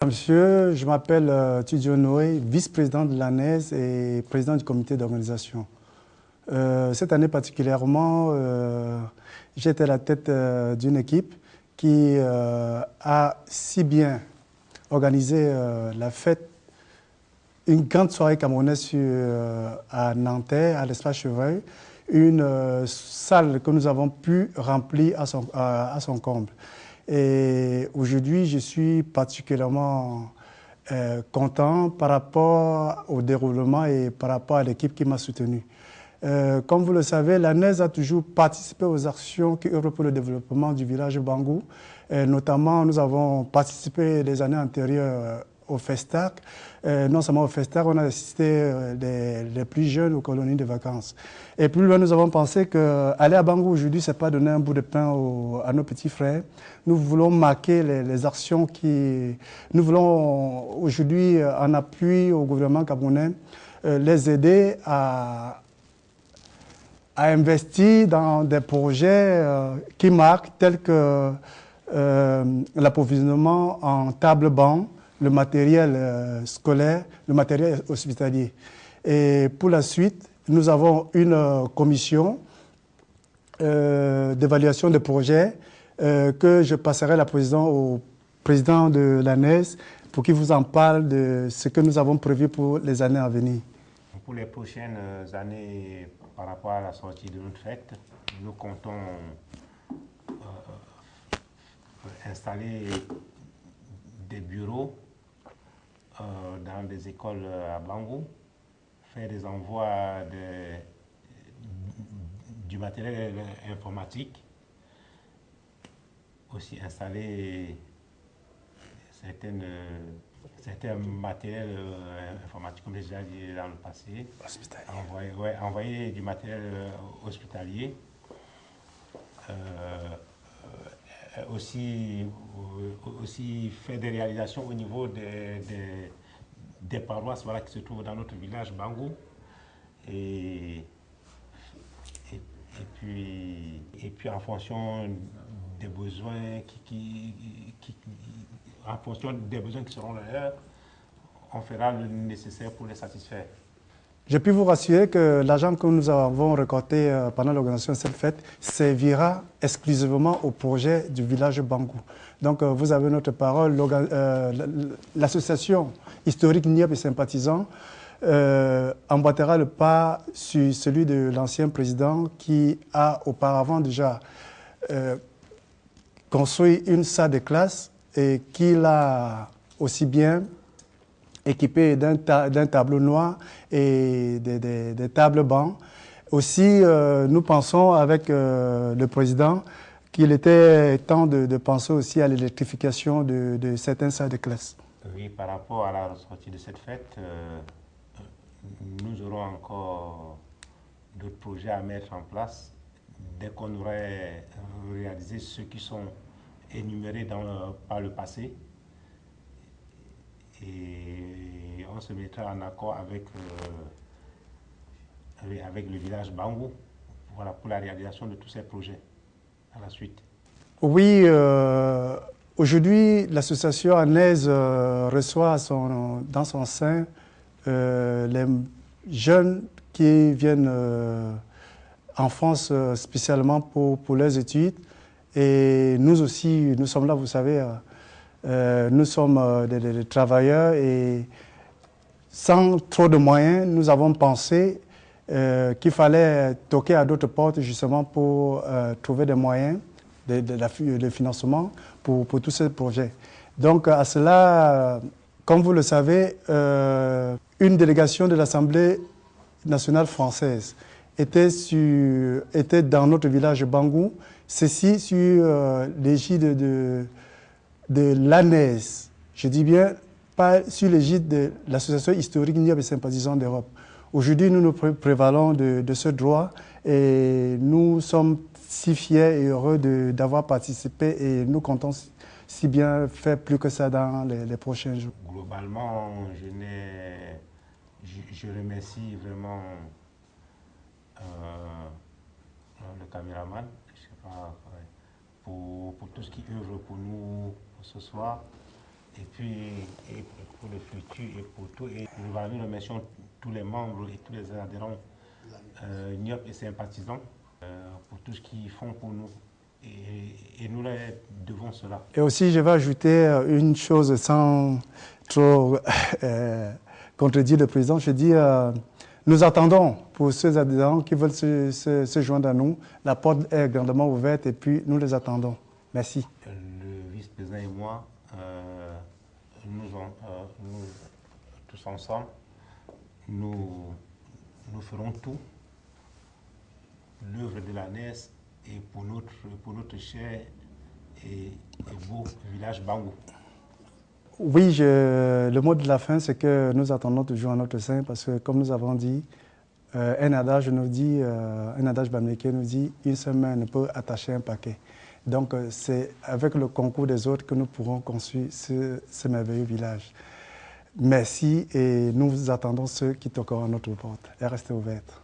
Monsieur, je m'appelle Tudio Noé, vice-président de l'ANES et président du comité d'organisation. Cette année particulièrement, j'étais à la tête d'une équipe qui a si bien organisé la fête, une grande soirée camerounaise à Nanterre, à l'Espace Chevreuil, une salle que nous avons pu remplir à son comble. Et aujourd'hui, je suis particulièrement content par rapport au déroulement et par rapport à l'équipe qui m'a soutenu. Comme vous le savez, l'ANES a toujours participé aux actions qui œuvrent pour le développement du village Bangou. Notamment, nous avons participé les années antérieures au FESTAC. Non seulement au FESTAC, on a assisté les plus jeunes aux colonies de vacances. Et plus loin, nous avons pensé qu'aller à Bangou aujourd'hui, ce n'est pas donner un bout de pain à nos petits frères. Nous voulons marquer les actions qui... Nous voulons aujourd'hui, en appui au gouvernement camerounais, les aider à investir dans des projets qui marquent, tels que l'approvisionnement en table-banc, le matériel scolaire, le matériel hospitalier. Et pour la suite, nous avons une commission d'évaluation des projets que je passerai la présidence au président de l'ANES pour qu'il vous en parle de ce que nous avons prévu pour les années à venir. Pour les prochaines années, par rapport à la sortie de notre fête, nous comptons installer des bureaux dans des écoles à Bangou, faire des envois du matériel informatique, aussi installer certains matériels informatiques, comme j'ai déjà dit dans le passé, envoyer du matériel hospitalier, aussi faire des réalisations au niveau des paroisses, voilà, qui se trouvent dans notre village Bangou, et puis en fonction des besoins en fonction des besoins qui seront leurs, on fera le nécessaire pour les satisfaire. Je puis vous rassurer que l'argent que nous avons récolté pendant l'organisation de cette fête servira exclusivement au projet du village Bangou. Donc vous avez notre parole, l'association historique NIOP et sympathisants emboîtera le pas sur celui de l'ancien président qui a auparavant déjà construit une salle de classe et qui l'a aussi bien équipé d'un tableau noir et des tables bancs. Aussi, nous pensons avec le président qu'il était temps de penser aussi à l'électrification de certaines salles de classe. Oui, par rapport à la sortie de cette fête, nous aurons encore d'autres projets à mettre en place dès qu'on aurait réalisé ceux qui sont énumérés par le passé. Et on se mettra en accord avec le village Bangou, voilà, pour la réalisation de tous ces projets à la suite. Oui, aujourd'hui, l'association ANES reçoit dans son sein les jeunes qui viennent en France spécialement pour leurs études. Et nous aussi, nous sommes là, vous savez, nous sommes des travailleurs et sans trop de moyens, nous avons pensé qu'il fallait toquer à d'autres portes justement pour trouver des moyens de financement pour tous ces projets. Donc à cela, comme vous le savez, une délégation de l'Assemblée nationale française était dans notre village Bangou, ceci sur l'égide de l'ANES, je dis bien pas sur l'égide de l'association historique NIOP et sympathisants d'Europe. Aujourd'hui, nous nous prévalons de ce droit et nous sommes si fiers et heureux d'avoir participé et nous comptons si bien faire plus que ça dans les prochains jours. Globalement, je remercie vraiment le caméraman, je sais pas, pour tout ce qui œuvre pour nous ce soir. Et puis, et pour le futur et pour tout. Et nous remercions tous les membres et tous les adhérents NIOP et sympathisants pour tout ce qu'ils font pour nous. Et nous leur devons cela. Et aussi, je vais ajouter une chose sans trop contredire le président. Je dis, nous attendons pour ceux adhérents qui veulent se joindre à nous. La porte est grandement ouverte et puis nous les attendons. Merci. Le vice-président et moi, nous tous ensemble, nous ferons tout, l'œuvre de la NES et pour notre cher et beau village Bangou. Oui, le mot de la fin, c'est que nous attendons toujours à notre sein parce que, comme nous avons dit, un adage bamileke nous dit « une seule main ne peut attacher un paquet ». Donc, c'est avec le concours des autres que nous pourrons construire ce merveilleux village. Merci et nous attendons ceux qui toqueront à notre porte. Et restez ouverts.